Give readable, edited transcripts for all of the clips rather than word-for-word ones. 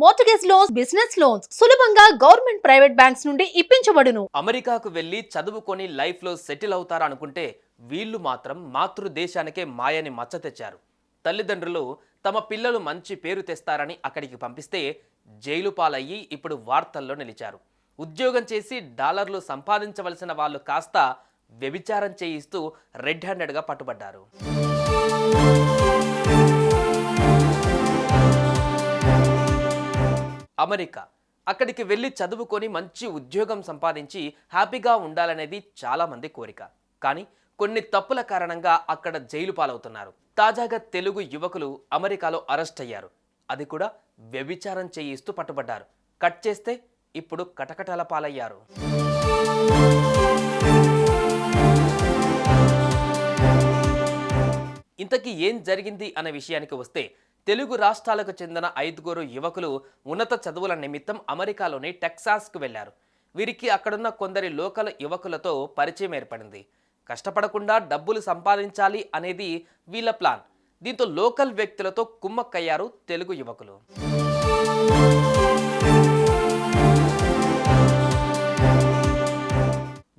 Mortgage loans, business loans సులభంగా government, private banks నుండి ఇప్పించబడును. అమెరికాకు వెళ్లి చదువుకొని లైఫ్లో సెటిల్ అవుతారనుకుంటే వీళ్ళు మాత్రం మాతృదేశానికే మాయని మచ్చ తెచ్చారు. తల్లిదండ్రులు తమ పిల్లలు మంచి పేరు తెస్తారని అక్కడికి పంపిస్తే జైలు పాలయ్యి ఇప్పుడు వార్తల్లో నిలిచారు. ఉద్యోగం చేసి డాలర్లు సంపాదించవలసిన వాళ్ళు కాస్త వ్యభిచారం చేయిస్తూ రెడ్ హ్యాండెడ్గా పట్టుబడ్డారు. అమెరికా అక్కడికి వెళ్ళి చదువుకొని మంచి ఉద్యోగం సంపాదించి హ్యాపీగా ఉండాలనేది చాలామంది కోరిక. కానీ కొన్ని తప్పుల కారణంగా అక్కడ జైలు పాలవుతున్నారు. తాజాగా తెలుగు యువకులు అమెరికాలో అరెస్ట్ అయ్యారు. అది కూడా వ్యభిచారం చేయిస్తూ పట్టుబడ్డారు. కట్ చేస్తే ఇప్పుడు కటకటాల పాలయ్యారు. ఇంతకీ ఏం జరిగింది అనే విషయానికి వస్తే, తెలుగు రాష్ట్రాలకు చెందిన 5 యువకులు ఉన్నత చదువుల నిమిత్తం అమెరికాలోని టెక్సాస్కు వెళ్లారు. వీరికి అక్కడున్న కొందరి లోకల్ యువకులతో పరిచయం ఏర్పడింది. కష్టపడకుండా డబ్బులు సంపాదించాలి అనేది వీళ్ళ ప్లాన్. దీంతో లోకల్ వ్యక్తులతో కుమ్మక్కయ్యారు తెలుగు యువకులు.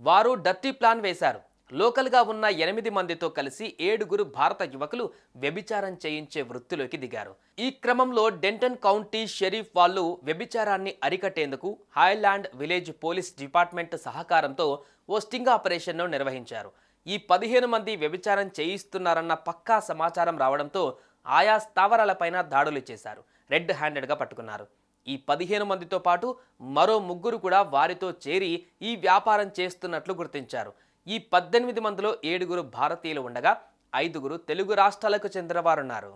వారు డర్టీ ప్లాన్ వేశారు. లోకల్గా ఉన్న 8 మందితో కలిసి 7 భారత యువకులు వ్యభిచారం చేయించే వృత్తిలోకి దిగారు. ఈ క్రమంలో డెంటన్ కౌంటీ షెరీఫ్ వాళ్ళు వ్యభిచారాన్ని అరికట్టేందుకు హైలాండ్ విలేజ్ పోలీస్ డిపార్ట్మెంట్ సహకారంతో ఓ స్టింగ్ ఆపరేషన్ను నిర్వహించారు. ఈ 15 మంది వ్యభిచారం చేయిస్తున్నారన్న పక్కా సమాచారం రావడంతో ఆయా స్థావరాలపైన దాడులు చేశారు. రెడ్ హ్యాండెడ్గా పట్టుకున్నారు. ఈ 15 మందితో పాటు మరో 3 కూడా వారితో చేరి ఈ వ్యాపారం చేస్తున్నట్లు గుర్తించారు. ఈ 18 మందిలో 7 భారతీయులు ఉండగా 5 తెలుగు రాష్ట్రాలకు చెందిన వారున్నారు.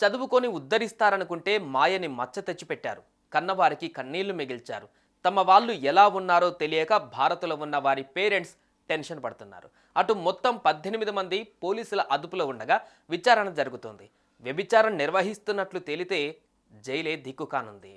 చదువుకొని ఉద్ధరిస్తారనుకుంటే మాయని మచ్చ తెచ్చిపెట్టారు. కన్నవారికి కన్నీళ్లు మిగిల్చారు. తమ వాళ్ళు ఎలా ఉన్నారో తెలియక భారత్లో ఉన్న వారి పేరెంట్స్ టెన్షన్ పడుతున్నారు. అటు మొత్తం 18 మంది పోలీసుల అదుపులో ఉండగా విచారణ జరుగుతోంది. వ్యభిచారం నిర్వహిస్తున్నట్లు తేలితే జైలే దిక్కు కానుంది.